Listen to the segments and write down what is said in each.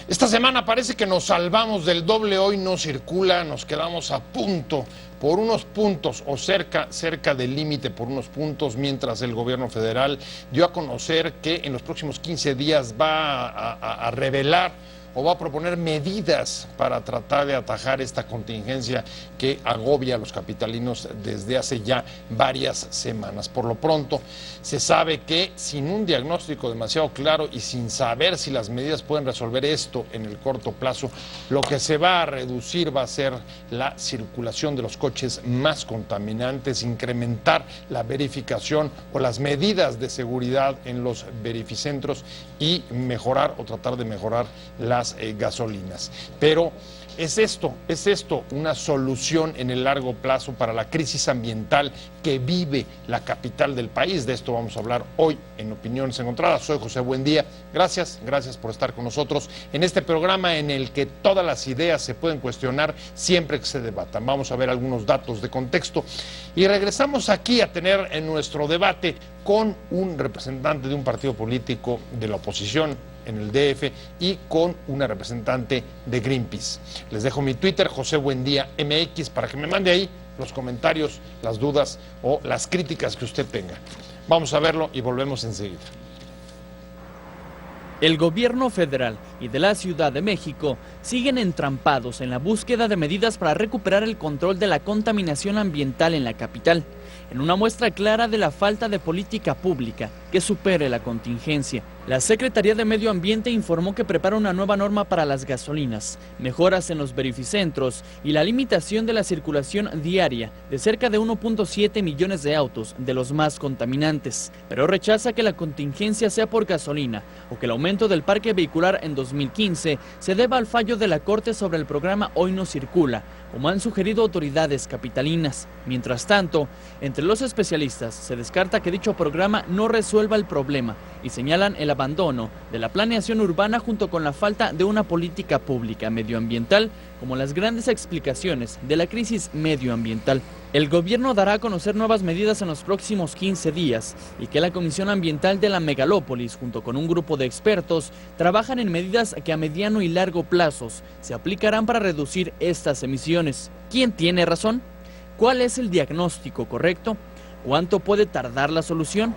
Esta semana parece que nos salvamos del doble hoy no circula, nos quedamos a punto por unos puntos o cerca del límite por unos puntos, mientras el gobierno federal dio a conocer que en los próximos 15 días va a revelar o va a proponer medidas para tratar de atajar esta contingencia que agobia a los capitalinos desde hace ya varias semanas. Por lo pronto, se sabe que sin un diagnóstico demasiado claro y sin saber si las medidas pueden resolver esto en el corto plazo, lo que se va a reducir va a ser la circulación de los coches más contaminantes, incrementar la verificación o las medidas de seguridad en los verificentros y mejorar o tratar de mejorar las gasolinas. Pero ¿es esto una solución en el largo plazo para la crisis ambiental que vive la capital del país? De esto vamos a hablar hoy en Opiniones Encontradas. Soy José Buendía. Gracias por estar con nosotros en este programa en el que todas las ideas se pueden cuestionar siempre que se debatan. Vamos a ver algunos datos de contexto y regresamos aquí a tener en nuestro debate con un representante de un partido político de la oposición en el DF y con una representante de Greenpeace. Les dejo mi Twitter, José Buendía MX, para que me mande ahí los comentarios, las dudas o las críticas que usted tenga. Vamos a verlo y volvemos enseguida. El gobierno federal y de la Ciudad de México siguen entrampados en la búsqueda de medidas para recuperar el control de la contaminación ambiental en la capital, en una muestra clara de la falta de política pública que supere la contingencia. La Secretaría de Medio Ambiente informó que prepara una nueva norma para las gasolinas, mejoras en los verificentros y la limitación de la circulación diaria de cerca de 1.7 millones de autos, de los más contaminantes, pero rechaza que la contingencia sea por gasolina o que el aumento del parque vehicular en 2015 se deba al fallo de la Corte sobre el programa Hoy no circula, como han sugerido autoridades capitalinas. Mientras tanto, entre los especialistas se descarta que dicho programa no resuelva el problema y señalan el abandono de la planeación urbana junto con la falta de una política pública medioambiental como las grandes explicaciones de la crisis medioambiental. El gobierno dará a conocer nuevas medidas en los próximos 15 días y que la Comisión Ambiental de la Megalópolis, junto con un grupo de expertos, trabajan en medidas que a mediano y largo plazos se aplicarán para reducir estas emisiones. ¿Quién tiene razón? ¿Cuál es el diagnóstico correcto? ¿Cuánto puede tardar la solución?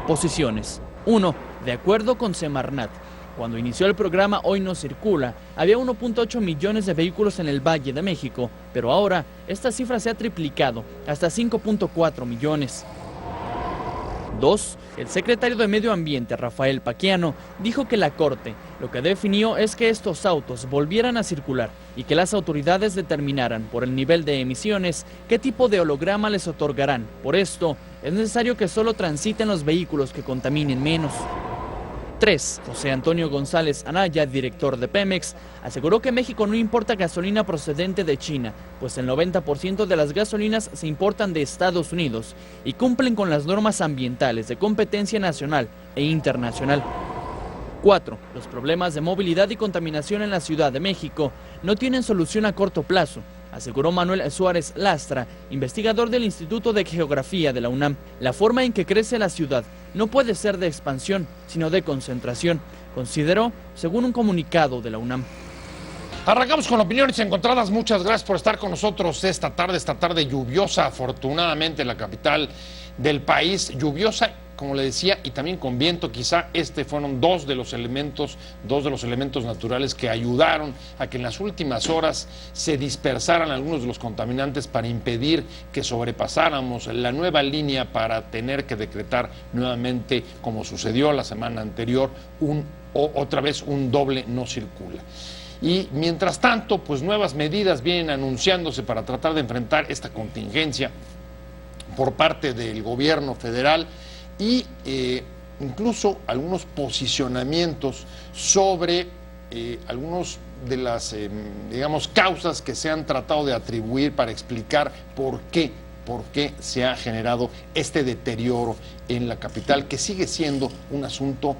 Posiciones. 1. De acuerdo con Semarnat, cuando inició el programa Hoy no circula, había 1.8 millones de vehículos en el Valle de México, pero ahora esta cifra se ha triplicado hasta 5.4 millones. 2. El secretario de Medio Ambiente, Rafael Paquiano, dijo que la Corte lo que definió es que estos autos volvieran a circular y que las autoridades determinaran por el nivel de emisiones qué tipo de holograma les otorgarán. Por esto, es necesario que solo transiten los vehículos que contaminen menos. 3. José Antonio González Anaya, director de Pemex, aseguró que México no importa gasolina procedente de China, pues el 90% de las gasolinas se importan de Estados Unidos y cumplen con las normas ambientales de competencia nacional e internacional. 4. Los problemas de movilidad y contaminación en la Ciudad de México no tienen solución a corto plazo, aseguró Manuel Suárez Lastra, investigador del Instituto de Geografía de la UNAM. La forma en que crece la ciudad no puede ser de expansión, sino de concentración, consideró, según un comunicado de la UNAM. Arrancamos con Opiniones Encontradas. Muchas gracias por estar con nosotros esta tarde lluviosa, afortunadamente en la capital del país, lluviosa, como le decía, y también con viento. Quizá fueron dos de los elementos naturales que ayudaron a que en las últimas horas se dispersaran algunos de los contaminantes para impedir que sobrepasáramos la nueva línea para tener que decretar nuevamente, como sucedió la semana anterior, otra vez un doble no circula. Y mientras tanto, pues nuevas medidas vienen anunciándose para tratar de enfrentar esta contingencia por parte del gobierno federal y incluso algunos posicionamientos sobre algunos de las, causas que se han tratado de atribuir para explicar por qué se ha generado este deterioro en la capital, que sigue siendo un asunto,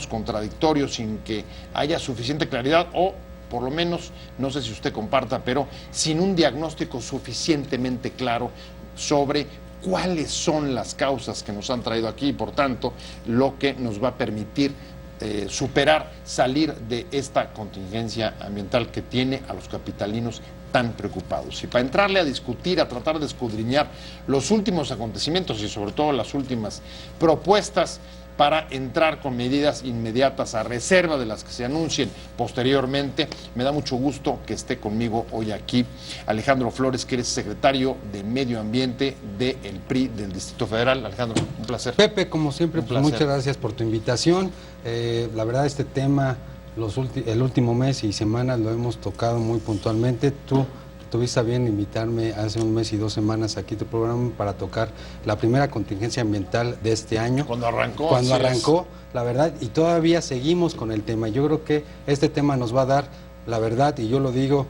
contradictorio, sin que haya suficiente claridad o, por lo menos, no sé si usted comparta, pero sin un diagnóstico suficientemente claro sobre cuáles son las causas que nos han traído aquí y, por tanto, lo que nos va a permitir superar, salir de esta contingencia ambiental que tiene a los capitalinos tan preocupados. Y para entrarle a discutir, a tratar de escudriñar los últimos acontecimientos y sobre todo las últimas propuestas para entrar con medidas inmediatas a reserva de las que se anuncien posteriormente, me da mucho gusto que esté conmigo hoy aquí Alejandro Flores, que eres secretario de Medio Ambiente del PRI del Distrito Federal. Alejandro, un placer. Pepe, como siempre, pues muchas gracias por tu invitación. La verdad, este tema, el último mes y semanas lo hemos tocado muy puntualmente. Tú tuviste a bien invitarme hace un mes y 2 semanas aquí a tu programa para tocar la primera contingencia ambiental de este año. Cuando arrancó. Cuando arrancó, la verdad, y todavía seguimos con el tema. Yo creo que este tema nos va a dar, la verdad, y yo lo digo,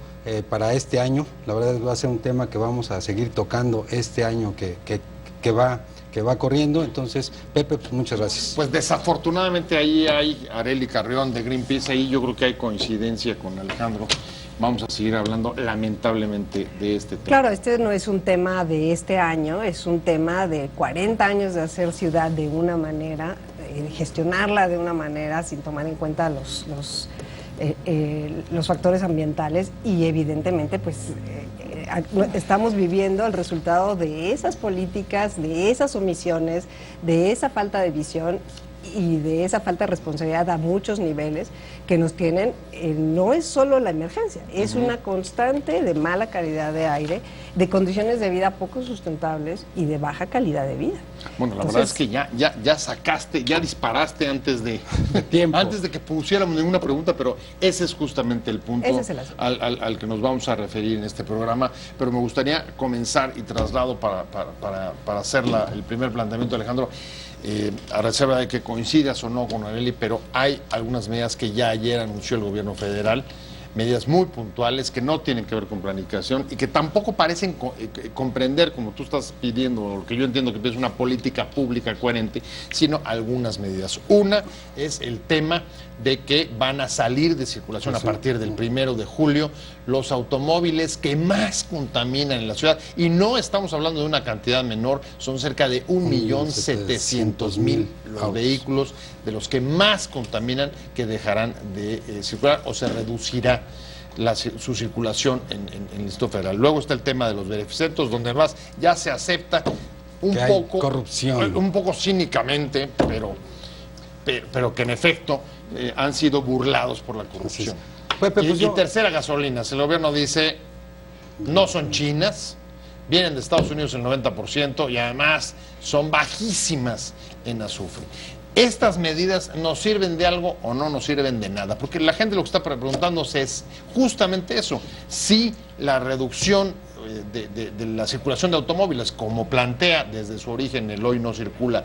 para este año, la verdad va a ser un tema que vamos a seguir tocando este año que va corriendo. Entonces, Pepe, pues muchas gracias. Pues desafortunadamente ahí hay Arely Carrión de Greenpeace, ahí yo creo que hay coincidencia con Alejandro. Vamos a seguir hablando lamentablemente de este tema. Claro, este no es un tema de este año, es un tema de 40 años de hacer ciudad de una manera, gestionarla de una manera sin tomar en cuenta los factores ambientales y evidentemente pues estamos viviendo el resultado de esas políticas, de esas omisiones, de esa falta de visión y de esa falta de responsabilidad a muchos niveles que nos tienen, no es solo la emergencia, es una constante de mala calidad de aire, de condiciones de vida poco sustentables y de baja calidad de vida. Bueno, la verdad es que ya sacaste, ya disparaste antes de que pusiéramos ninguna pregunta, pero ese es justamente el punto al que nos vamos a referir en este programa. Pero me gustaría comenzar y traslado para hacer el primer planteamiento, Alejandro. A reserva de que coincidas o no con Arely, pero hay algunas medidas que ya ayer anunció el gobierno federal, medidas muy puntuales que no tienen que ver con planificación y que tampoco parecen comprender, como tú estás pidiendo, o lo que yo entiendo que es una política pública coherente, sino algunas medidas. Una es el tema de que van a salir de circulación a partir del 1 de julio los automóviles que más contaminan en la ciudad, y no estamos hablando de una cantidad menor, son cerca de 1.700.000 los vehículos de los que más contaminan que dejarán de circular o se reducirá su circulación en el Distrito Federal. Luego está el tema de los beneficentros, donde además ya se acepta un poco corrupción, un poco cínicamente, pero que en efecto han sido burlados por la corrupción. Pepe, y tercera, gasolinas. El gobierno dice, no son chinas, vienen de Estados Unidos el 90% y además son bajísimas en azufre. ¿Estas medidas nos sirven de algo o no nos sirven de nada? Porque la gente lo que está preguntándose es justamente eso, si la reducción de la circulación de automóviles, como plantea desde su origen el Hoy No Circula,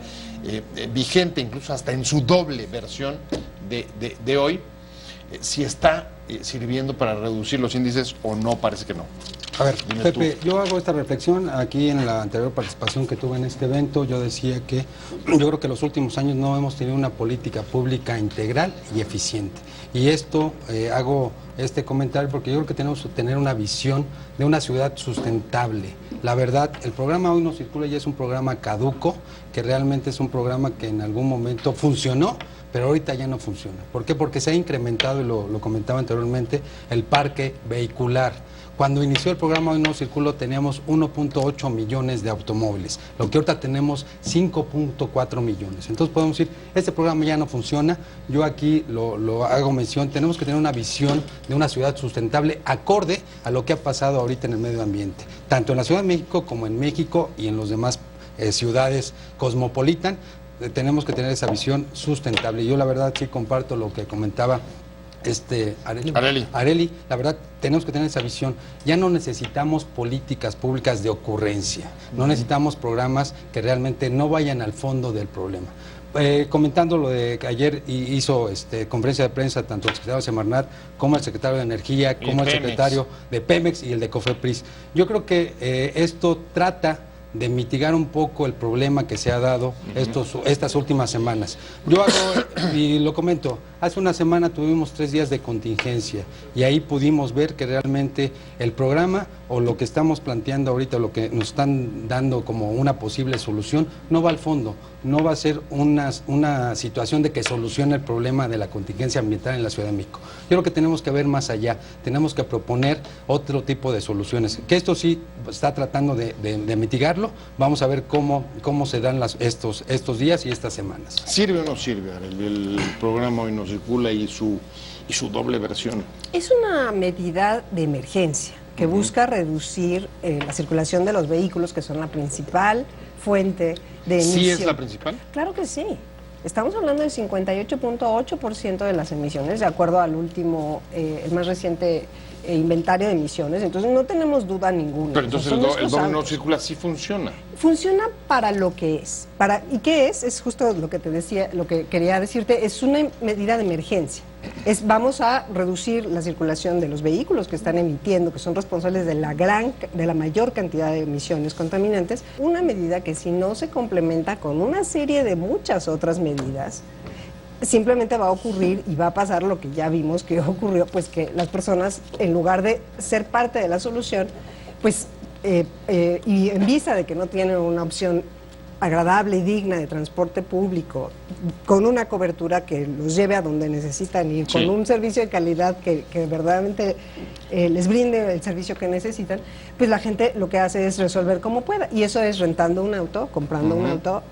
vigente incluso hasta en su doble versión de hoy, si está sirviendo para reducir los índices o no, parece que no. A ver, Pepe, yo hago esta reflexión aquí en la anterior participación que tuve en este evento. Yo decía que yo creo que en los últimos años no hemos tenido una política pública integral y eficiente. Y esto, hago este comentario porque yo creo que tenemos que tener una visión de una ciudad sustentable. La verdad, el programa Hoy No Circula ya es un programa caduco, que realmente es un programa que en algún momento funcionó, pero ahorita ya no funciona. ¿Por qué? Porque se ha incrementado, y lo comentaba anteriormente, el parque vehicular. Cuando inició el programa Hoy No Circula teníamos 1.8 millones de automóviles, lo que ahorita tenemos 5.4 millones. Entonces podemos decir, este programa ya no funciona. Yo aquí lo hago mención, tenemos que tener una visión de una ciudad sustentable acorde a lo que ha pasado ahorita en el medio ambiente, tanto en la Ciudad de México como en México y en los demás ciudades cosmopolitan. Tenemos que tener esa visión sustentable. Yo la verdad sí comparto lo que comentaba Arely, la verdad tenemos que tener esa visión. Ya no necesitamos políticas públicas de ocurrencia, no necesitamos programas que realmente no vayan al fondo del problema. Comentando lo de que ayer hizo conferencia de prensa tanto el secretario Semarnat como el secretario de Energía, como el secretario de Pemex y el de Cofepris. Yo creo que esto trata de mitigar un poco el problema que se ha dado estas últimas semanas. Yo hago, y lo comento, hace una semana tuvimos 3 días de contingencia y ahí pudimos ver que realmente el programa o lo que estamos planteando ahorita, lo que nos están dando como una posible solución, no va al fondo, no va a ser una situación de que solucione el problema de la contingencia ambiental en la Ciudad de México. Yo creo que tenemos que ver más allá, tenemos que proponer otro tipo de soluciones, que esto sí está tratando de mitigarlo. Vamos a ver cómo se dan estos días y estas semanas. ¿Sirve o no sirve el programa Hoy No Circula y su doble versión? Es una medida de emergencia que busca reducir la circulación de los vehículos, que son la principal fuente de emisión. ¿Sí es la principal? Claro que sí. Estamos hablando del 58.8% de las emisiones, de acuerdo al último, el más reciente inventario de emisiones. Entonces no tenemos duda ninguna. Pero entonces el doble no circula, sí funciona. Funciona para lo que es. ¿Y qué es? Es justo lo que te decía, lo que quería decirte, es una medida de emergencia. Vamos a reducir la circulación de los vehículos que están emitiendo, que son responsables de la mayor cantidad de emisiones contaminantes. Una medida que, si no se complementa con una serie de muchas otras medidas, simplemente va a ocurrir y va a pasar lo que ya vimos que ocurrió, pues que las personas, en lugar de ser parte de la solución, pues y en vista de que no tienen una opción agradable y digna de transporte público, con una cobertura que los lleve a donde necesitan ir, con un servicio de calidad que verdaderamente les brinde el servicio que necesitan, pues la gente lo que hace es resolver como pueda, y eso es rentando un auto, comprando un auto,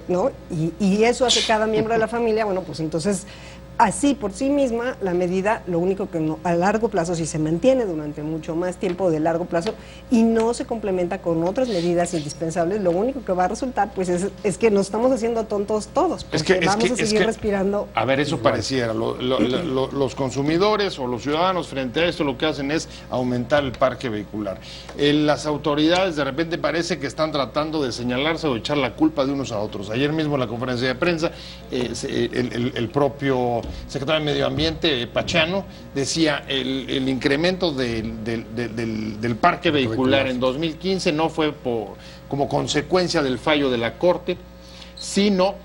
¿no? Y eso hace cada miembro de la familia. Bueno, pues entonces, así por sí misma, la medida, lo único que a largo plazo, si se mantiene durante mucho más tiempo de largo plazo y no se complementa con otras medidas indispensables, lo único que va a resultar, pues es que nos estamos haciendo tontos todos, porque vamos a seguir respirando. A ver, eso pareciera. Los consumidores o los ciudadanos frente a esto lo que hacen es aumentar el parque vehicular. Las autoridades de repente parece que están tratando de señalarse o echar la culpa de unos a otros. Ayer mismo en la conferencia de prensa, el propio secretario de Medio Ambiente, Pachano, decía el incremento del parque vehicular en 2015 no fue como consecuencia del fallo de la Corte, sino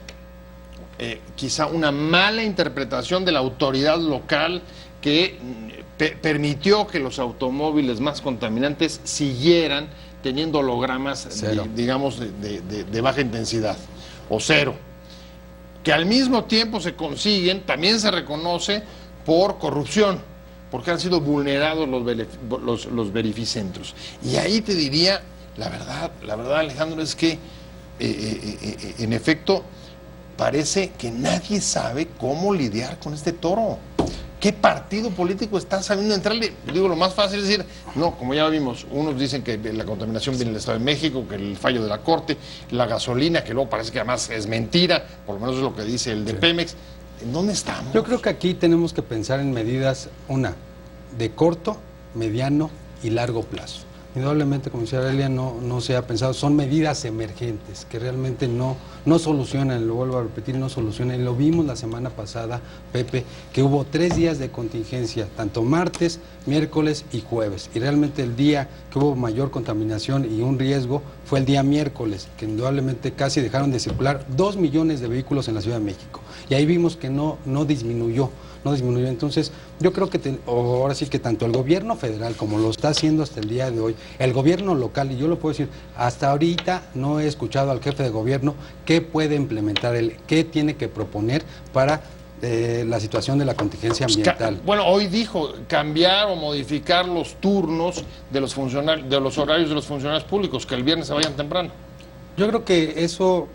quizá una mala interpretación de la autoridad local que permitió que los automóviles más contaminantes siguieran teniendo hologramas, digamos, de baja intensidad o cero, que al mismo tiempo se consiguen, también se reconoce por corrupción, porque han sido vulnerados los verificentros. Y ahí te diría, la verdad, Alejandro, es que en efecto parece que nadie sabe cómo lidiar con este toro. ¿Qué partido político está sabiendo entrarle? Digo, lo más fácil es decir, no, como ya vimos, unos dicen que la contaminación viene del Estado de México, que el fallo de la Corte, la gasolina, que luego parece que además es mentira, por lo menos es lo que dice el de Pemex. ¿En dónde estamos? Yo creo que aquí tenemos que pensar en medidas, de corto, mediano y largo plazo. Indudablemente, como decía Aurelia, no se ha pensado, son medidas emergentes que realmente no solucionan, lo vuelvo a repetir, no solucionan. Y lo vimos la semana pasada, Pepe, que hubo 3 días de contingencia, tanto martes, miércoles y jueves. Y realmente el día que hubo mayor contaminación y un riesgo fue el día miércoles, que indudablemente casi dejaron de circular 2 millones de vehículos en la Ciudad de México. Y ahí vimos que no disminuyó. Entonces, yo creo que ahora sí que tanto el gobierno federal, como lo está haciendo hasta el día de hoy, el gobierno local, y yo lo puedo decir, hasta ahorita no he escuchado al jefe de gobierno qué puede implementar qué tiene que proponer para la situación de la contingencia ambiental. Bueno, hoy dijo cambiar o modificar los turnos de los funcionarios, de los horarios de los funcionarios públicos, que el viernes se vayan temprano. Yo creo que eso,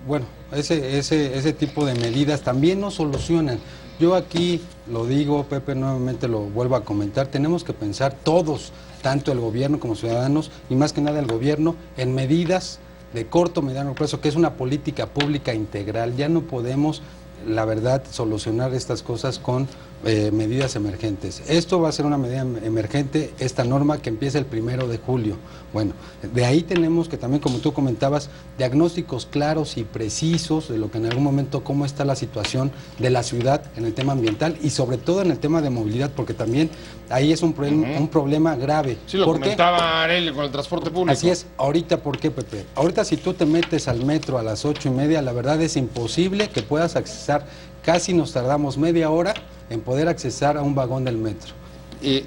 ese tipo de medidas también no solucionan. Yo aquí lo digo, Pepe, nuevamente lo vuelvo a comentar, tenemos que pensar todos, tanto el gobierno como ciudadanos, y más que nada el gobierno, en medidas de corto, mediano plazo, que es una política pública integral. Ya no podemos, la verdad, solucionar estas cosas con medidas emergentes. Esto va a ser una medida emergente, esta norma que empieza el 1 de julio. Bueno, de ahí tenemos que también, como tú comentabas, diagnósticos claros y precisos de lo que en algún momento, cómo está la situación de la ciudad en el tema ambiental y sobre todo en el tema de movilidad, porque también ahí es un problema grave. Sí, lo comentaba Arely con el transporte público. Así es. Ahorita, ¿por qué, Pepe? Ahorita si tú te metes al metro a las 8:30, la verdad es imposible que puedas accesar, casi nos tardamos media hora en poder accesar a un vagón del metro.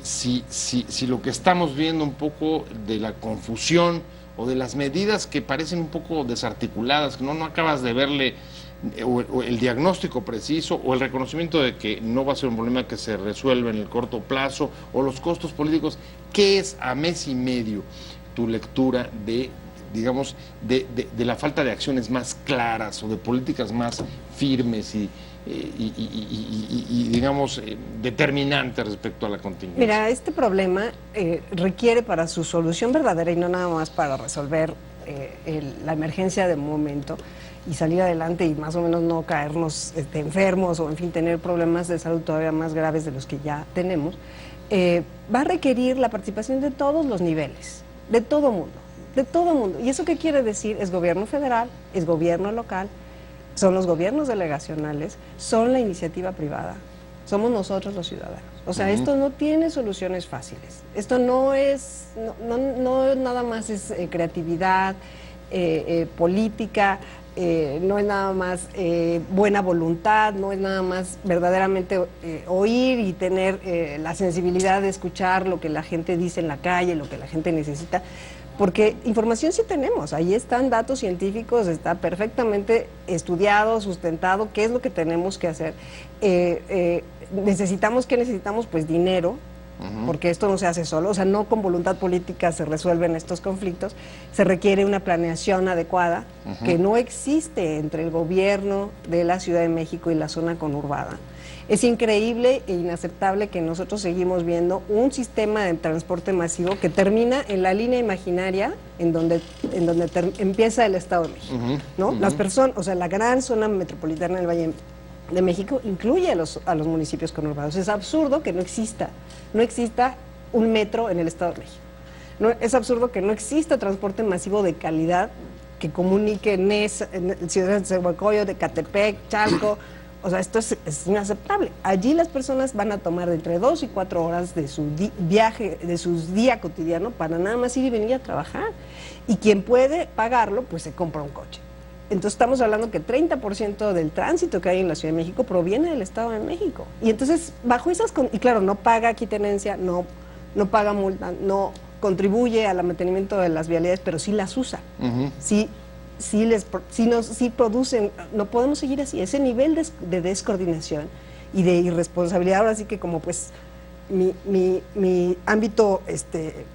si lo que estamos viendo un poco de la confusión o de las medidas que parecen un poco desarticuladas, que no acabas de verle o el diagnóstico preciso o el reconocimiento de que no va a ser un problema que se resuelve en el corto plazo o los costos políticos. ¿Qué es a mes y medio tu lectura de, digamos, de la falta de acciones más claras o de políticas más firmes y digamos, determinantes respecto a la contingencia? Mira, este problema requiere para su solución verdadera y no nada más para resolver la emergencia de momento y salir adelante y más o menos no caernos enfermos o en fin tener problemas de salud todavía más graves de los que ya tenemos, va a requerir la participación de todos los niveles, de todo mundo. ¿Y eso qué quiere decir? Es gobierno federal, es gobierno local, son los gobiernos delegacionales, son la iniciativa privada, somos nosotros los ciudadanos. O sea, esto no tiene soluciones fáciles. Esto no es, no nada más es creatividad, política, no es nada más buena voluntad, no es nada más verdaderamente oír y tener la sensibilidad de escuchar lo que la gente dice en la calle, lo que la gente necesita. Porque información sí tenemos, ahí están datos científicos, está perfectamente estudiado, sustentado, qué es lo que tenemos que hacer. ¿Necesitamos qué necesitamos? Pues dinero, porque esto no se hace solo, o sea, no con voluntad política se resuelven estos conflictos, se requiere una planeación adecuada que no existe entre el gobierno de la Ciudad de México y la zona conurbada. Es increíble e inaceptable que nosotros seguimos viendo un sistema de transporte masivo que termina en la línea imaginaria en donde empieza el Estado de México, ¿no? Las personas, o sea, la gran zona metropolitana del Valle de México incluye a los municipios conurbados. Es absurdo que no exista un metro en el Estado de México. Es absurdo que no exista transporte masivo de calidad que comunique en Ciudad de Zahualcóyotl, de Catepec, Chalco. O sea, esto es inaceptable. Allí las personas van a tomar de entre 2 y 4 horas de su viaje, de su día cotidiano para nada más ir y venir a trabajar. Y quien puede pagarlo, pues se compra un coche. Entonces estamos hablando que 30% del tránsito que hay en la Ciudad de México proviene del Estado de México. Y entonces, bajo esas... Y claro, no paga aquí tenencia, no paga multa, no contribuye al mantenimiento de las vialidades, pero sí las usa. Sí producen, no podemos seguir así, ese nivel de descoordinación y de irresponsabilidad. Ahora sí que como pues mi ámbito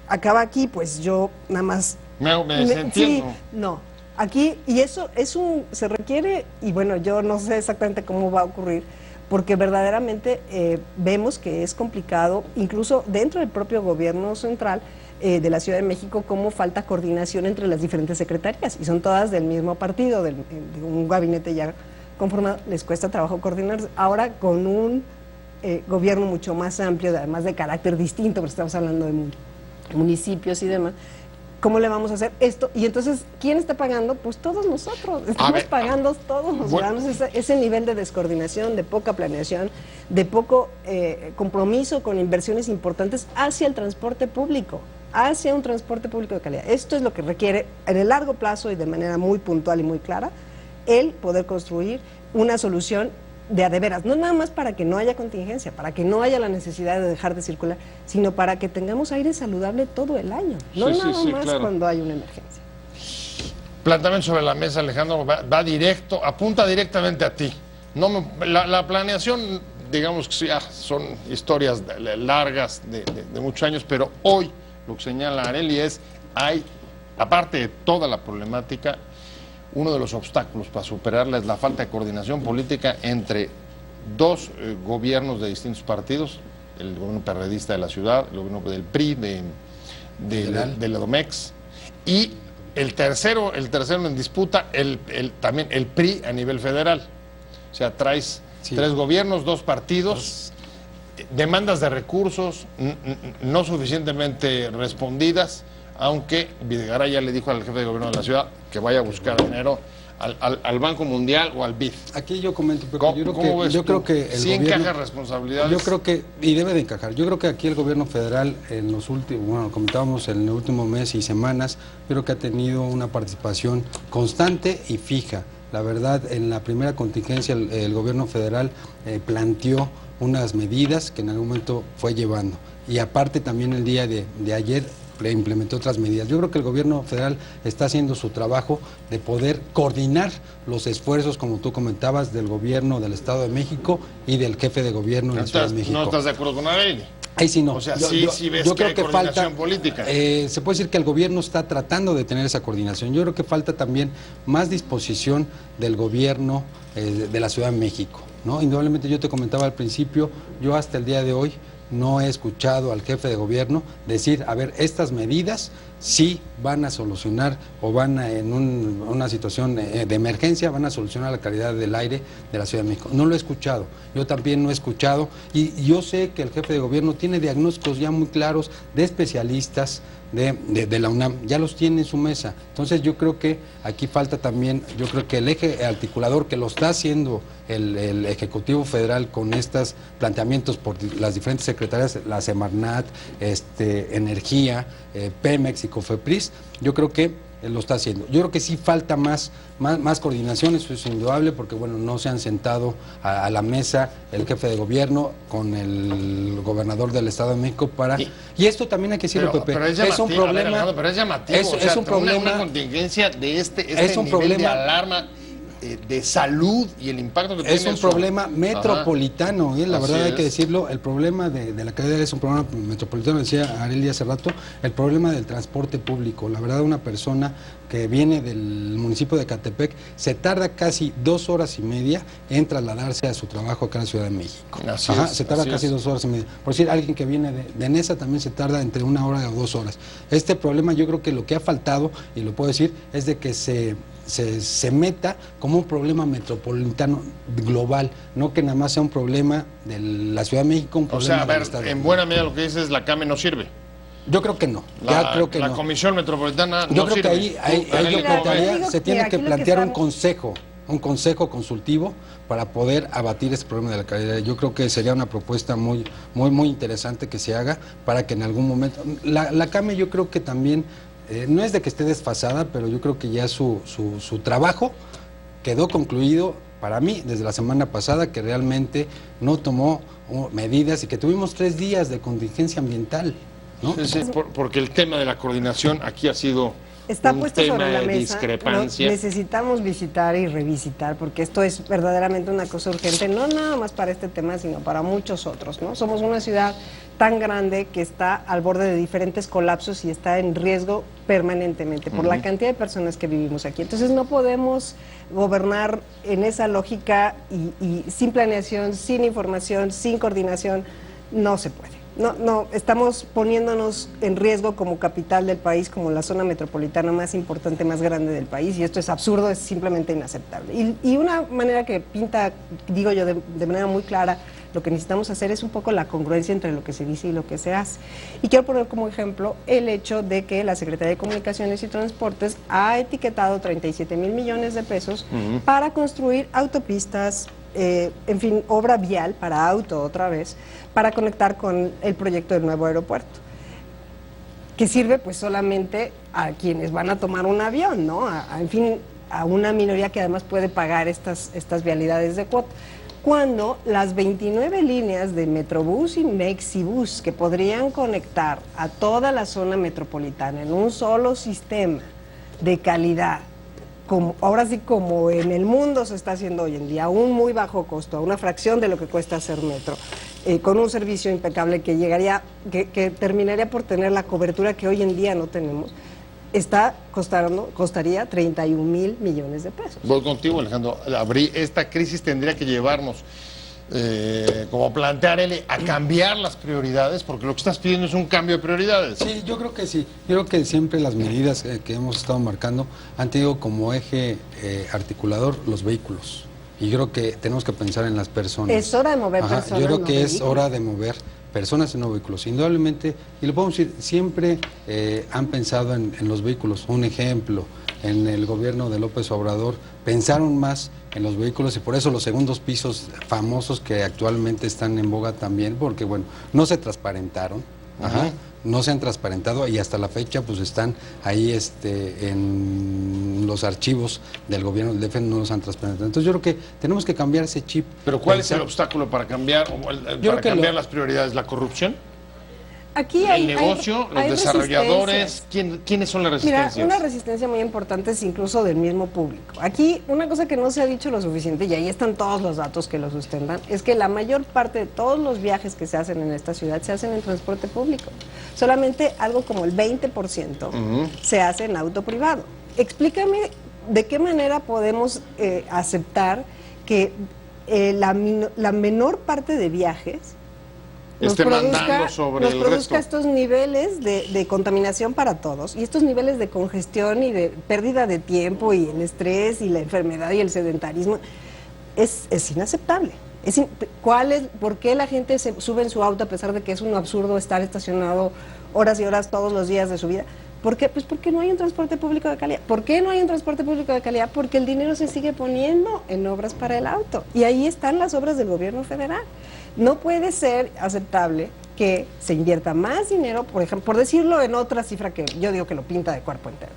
acaba aquí, pues yo nada más... Sí, no, aquí, y eso se requiere, y bueno, yo no sé exactamente cómo va a ocurrir, porque verdaderamente vemos que es complicado, incluso dentro del propio gobierno central, de la Ciudad de México, cómo falta coordinación entre las diferentes secretarías, y son todas del mismo partido, de un gabinete ya conformado, les cuesta trabajo coordinar. Ahora con un gobierno mucho más amplio, además de carácter distinto, porque estamos hablando de municipios y demás, ¿cómo le vamos a hacer esto? Y entonces, ¿quién está pagando? Pues todos nosotros, estamos pagando todos los ciudadanos ese nivel de descoordinación, de poca planeación, de poco compromiso con inversiones importantes hacia el transporte público, hacia un transporte público de calidad. Esto es lo que requiere en el largo plazo y de manera muy puntual y muy clara el poder construir una solución de a de veras, no nada más para que no haya contingencia, para que no haya la necesidad de dejar de circular, sino para que tengamos aire saludable todo el año, no nada más cuando hay una emergencia. Planteamiento sobre la mesa, Alejandro, va directo, apunta directamente a ti. La planeación, digamos que ya son historias largas de muchos años, pero hoy lo que señala Arely es, aparte de toda la problemática, uno de los obstáculos para superarla es la falta de coordinación política entre dos gobiernos de distintos partidos, el gobierno perredista de la ciudad, el gobierno del PRI, de la Domex, y el tercero en disputa, también el PRI a nivel federal. O sea, traes 3 gobiernos, 2 partidos, demandas de recursos no suficientemente respondidas, aunque Videgaray ya le dijo al jefe de gobierno de la ciudad que vaya a buscar dinero al Banco Mundial o al BID. Aquí yo comento, porque yo creo que el ¿sí gobierno, encaja responsabilidades? Yo creo que, y debe de encajar, yo creo que aquí el gobierno federal en los últimos, bueno, comentábamos en el último mes y semanas, yo creo que ha tenido una participación constante y fija. La verdad, en la primera contingencia el gobierno federal planteó unas medidas que en algún momento fue llevando. y aparte también el día de ayer implementó otras medidas. Yo creo que el gobierno federal está haciendo su trabajo de poder coordinar los esfuerzos, como tú comentabas, del gobierno del Estado de México y del jefe de gobierno de la Ciudad de México. ¿No estás de acuerdo con Arely? Ahí sí no. O sea, sí ves yo que creo hay que coordinación falta política. Se puede decir que el gobierno está tratando de tener esa coordinación. Yo creo que falta también más disposición del gobierno de la Ciudad de México, ¿no? Indudablemente, yo te comentaba al principio, yo hasta el día de hoy no he escuchado al jefe de gobierno decir, a ver, estas medidas sí van a solucionar o van a, en una situación de emergencia, van a solucionar la calidad del aire de la Ciudad de México. No lo he escuchado, yo también no he escuchado, y yo sé que el jefe de gobierno tiene diagnósticos ya muy claros de especialistas de la UNAM, ya los tiene en su mesa. Entonces yo creo que aquí falta también, yo creo que el eje articulador que lo está haciendo el Ejecutivo Federal con estos planteamientos por las diferentes secretarias, la Semarnat, Energía, Pemex y Cofepris, yo creo que lo está haciendo. Yo creo que sí falta más coordinación, eso es indudable, porque bueno, no se han sentado a la mesa el jefe de gobierno con el gobernador del Estado de México para... Y esto también hay que decirlo, Pepe, pero es un problema... pero es llamativo, es un problema... Una contingencia de este es un nivel problema de alarma de salud y el impacto que tiene. Es un problema metropolitano, la verdad hay que decirlo, el problema de la calidad es un problema metropolitano, decía Arely hace rato, el problema del transporte público. La verdad, una persona que viene del municipio de Ecatepec se tarda casi 2 horas y media en trasladarse a su trabajo acá en la Ciudad de México. Se tarda casi 2 horas y media. Por decir, alguien que viene de Nesa también se tarda entre 1 hora o 2 horas. Este problema, yo creo que lo que ha faltado, y lo puedo decir, es de que se meta como un problema metropolitano global, no que nada más sea un problema de la Ciudad de México, un problema del Estado. En buena medida lo que dices es la CAME no sirve. Yo creo que no, creo que la no. Comisión Metropolitana yo no creo sirve. Que ahí yo plantearía, se tiene que plantear un consejo consultivo para poder abatir este problema de la calidad. Yo creo que sería una propuesta muy interesante que se haga para que en algún momento... La CAME yo creo que también... no es de que esté desfasada, pero yo creo que ya su trabajo quedó concluido para mí desde la semana pasada, que realmente no tomó medidas y que tuvimos 3 días de contingencia ambiental, ¿no? Sí, porque el tema de la coordinación aquí ha sido está un puesto tema sobre la de mesa. discrepancia. Necesitamos visitar y revisitar, porque esto es verdaderamente una cosa urgente, no nada más para este tema, sino para muchos otros, ¿no? Somos una ciudad tan grande que está al borde de diferentes colapsos y está en riesgo permanentemente por la cantidad de personas que vivimos aquí. Entonces no podemos gobernar en esa lógica y sin planeación, sin información, sin coordinación, no se puede. No, estamos poniéndonos en riesgo como capital del país, como la zona metropolitana más importante, más grande del país, y esto es absurdo, es simplemente inaceptable. Y una manera que pinta, digo yo, de manera muy clara, lo que necesitamos hacer es un poco la congruencia entre lo que se dice y lo que se hace. Y quiero poner como ejemplo el hecho de que la Secretaría de Comunicaciones y Transportes ha etiquetado 37,000 millones de pesos para construir autopistas, en fin, obra vial para auto otra vez, para conectar con el proyecto del nuevo aeropuerto, que sirve pues solamente a quienes van a tomar un avión, ¿no? En fin, a una minoría que además puede pagar estas vialidades de cuota. Cuando las 29 líneas de Metrobús y Mexibus que podrían conectar a toda la zona metropolitana en un solo sistema de calidad, ahora sí como en el mundo se está haciendo hoy en día, a un muy bajo costo, a una fracción de lo que cuesta hacer metro, con un servicio impecable que llegaría, que terminaría por tener la cobertura que hoy en día no tenemos, costaría 31,000 millones de pesos. Voy contigo, Alejandro. Esta crisis tendría que llevarnos, como plantearle, a cambiar las prioridades, porque lo que estás pidiendo es un cambio de prioridades. Sí, yo creo que sí. Yo creo que siempre las medidas que hemos estado marcando han tenido como eje articulador los vehículos. Y yo creo que tenemos que pensar en las personas. Es hora de mover personas. Yo creo que es hora de mover personas en no vehículos. Indudablemente, y lo podemos decir, siempre han pensado en los vehículos. Un ejemplo, en el gobierno de López Obrador pensaron más en los vehículos y por eso los segundos pisos famosos que actualmente están en boga también, porque bueno, no se transparentaron. No se han transparentado y hasta la fecha pues están ahí en los archivos del gobierno del DF, no los han transparentado. Entonces yo creo que tenemos que cambiar ese chip. Pero ¿cuál es el obstáculo para cambiar las prioridades? ¿La corrupción? Aquí el negocio, los hay desarrolladores, ¿quiénes son las resistencias? Mira, una resistencia muy importante es incluso del mismo público. Aquí una cosa que no se ha dicho lo suficiente, y ahí están todos los datos que lo sustentan, es que la mayor parte de todos los viajes que se hacen en esta ciudad se hacen en transporte público. Solamente algo como el 20% se hace en auto privado. Explícame de qué manera podemos aceptar que la menor parte de viajes nos produzca estos niveles de contaminación para todos y estos niveles de congestión y de pérdida de tiempo y el estrés y la enfermedad y el sedentarismo. Es inaceptable. ¿Por qué la gente se sube en su auto a pesar de que es un absurdo estar estacionado horas y horas todos los días de su vida? ¿Por qué? Pues porque no hay un transporte público de calidad. ¿Por qué no hay un transporte público de calidad? Porque el dinero se sigue poniendo en obras para el auto. Y ahí están las obras del gobierno federal. No puede ser aceptable que se invierta más dinero, por ejemplo, por decirlo en otra cifra que yo digo que lo pinta de cuerpo entero.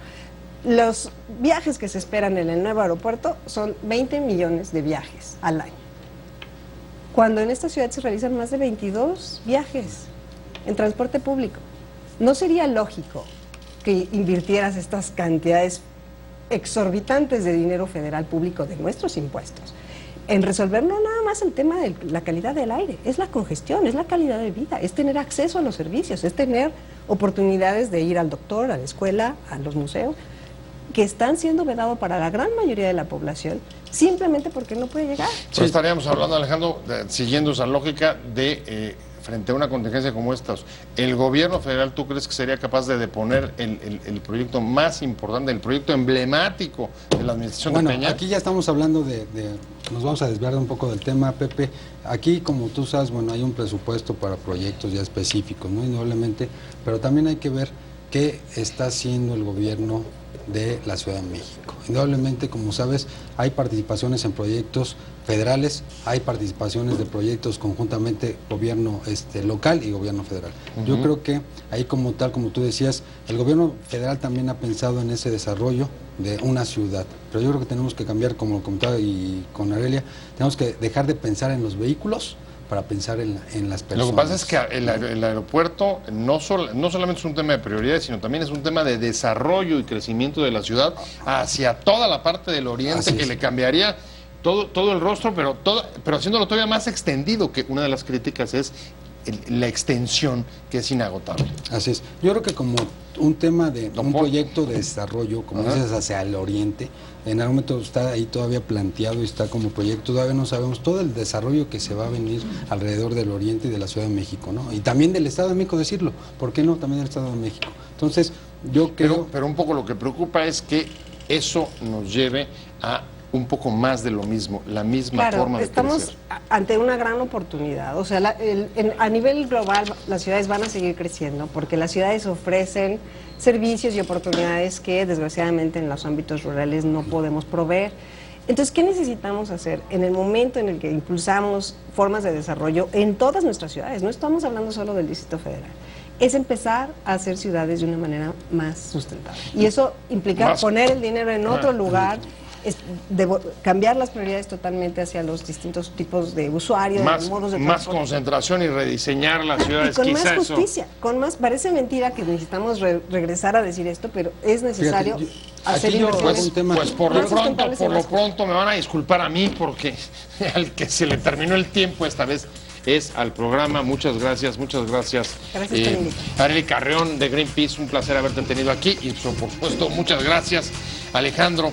Los viajes que se esperan en el nuevo aeropuerto son 20 millones de viajes al año. Cuando en esta ciudad se realizan más de 22 viajes en transporte público. ¿No sería lógico que invirtieras estas cantidades exorbitantes de dinero federal público de nuestros impuestos en resolver no nada más el tema de la calidad del aire, es la congestión, es la calidad de vida, es tener acceso a los servicios, es tener oportunidades de ir al doctor, a la escuela, a los museos, que están siendo vedados para la gran mayoría de la población simplemente porque no puede llegar? Sí, estaríamos hablando, Alejandro, siguiendo esa lógica de frente a una contingencia como esta, ¿el gobierno federal tú crees que sería capaz de deponer el proyecto más importante, el proyecto emblemático de la administración de Peña? Aquí ya estamos hablando nos vamos a desviar un poco del tema, Pepe. Aquí, como tú sabes, hay un presupuesto para proyectos ya específicos, ¿no? Indudablemente, pero también hay que ver qué está haciendo el gobierno de la Ciudad de México. Indudablemente, como sabes, hay participaciones en proyectos federales, hay participaciones de proyectos conjuntamente gobierno local y gobierno federal. Yo creo que ahí como tú decías, el gobierno federal también ha pensado en ese desarrollo de una ciudad, pero yo creo que tenemos que cambiar, como lo comentaba y con Aurelia, tenemos que dejar de pensar en los vehículos para pensar en las personas. Lo que pasa es que el aeropuerto no solamente es un tema de prioridades, sino también es un tema de desarrollo y crecimiento de la ciudad hacia toda la parte del oriente, que le cambiaría todo el rostro, pero haciéndolo todavía más extendido, que una de las críticas es la extensión, que es inagotable. Así es. Yo creo que como un tema de un proyecto de desarrollo, como dices, hacia el oriente, en algún momento está ahí todavía planteado y está como proyecto, todavía no sabemos todo el desarrollo que se va a venir alrededor del oriente y de la Ciudad de México, ¿no? Y también del Estado de México, decirlo, ¿por qué no? También del Estado de México. Entonces, yo creo... Pero un poco lo que preocupa es que eso nos lleve a un poco más de lo mismo, la misma forma de crecer. Estamos ante una gran oportunidad. O sea, a nivel global las ciudades van a seguir creciendo porque las ciudades ofrecen servicios y oportunidades que desgraciadamente en los ámbitos rurales no podemos proveer. Entonces, ¿qué necesitamos hacer en el momento en el que impulsamos formas de desarrollo en todas nuestras ciudades? No estamos hablando solo del Distrito Federal. Es empezar a hacer ciudades de una manera más sustentable. Y eso implica poner el dinero en otro lugar, cambiar las prioridades totalmente hacia los distintos tipos de usuarios, de modos de transporte. Más concentración y rediseñar las ciudades. Y con más justicia, parece mentira que necesitamos regresar a decir esto, pero es necesario hacer inversiones. Pues por lo pronto me van a disculpar a mí porque al que se le terminó el tiempo esta vez es al programa. Muchas gracias. Gracias por invitarme. Arely Carreón de Greenpeace, un placer haberte tenido aquí y por supuesto muchas gracias Alejandro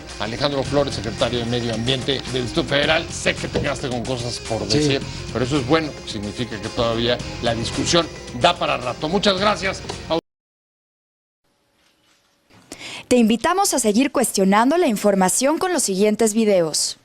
Flores, secretario de Medio Ambiente del Distrito Federal. Sé que te quedaste con cosas por decir, pero eso es bueno, significa que todavía la discusión da para rato. Muchas gracias. Te invitamos a seguir cuestionando la información con los siguientes videos.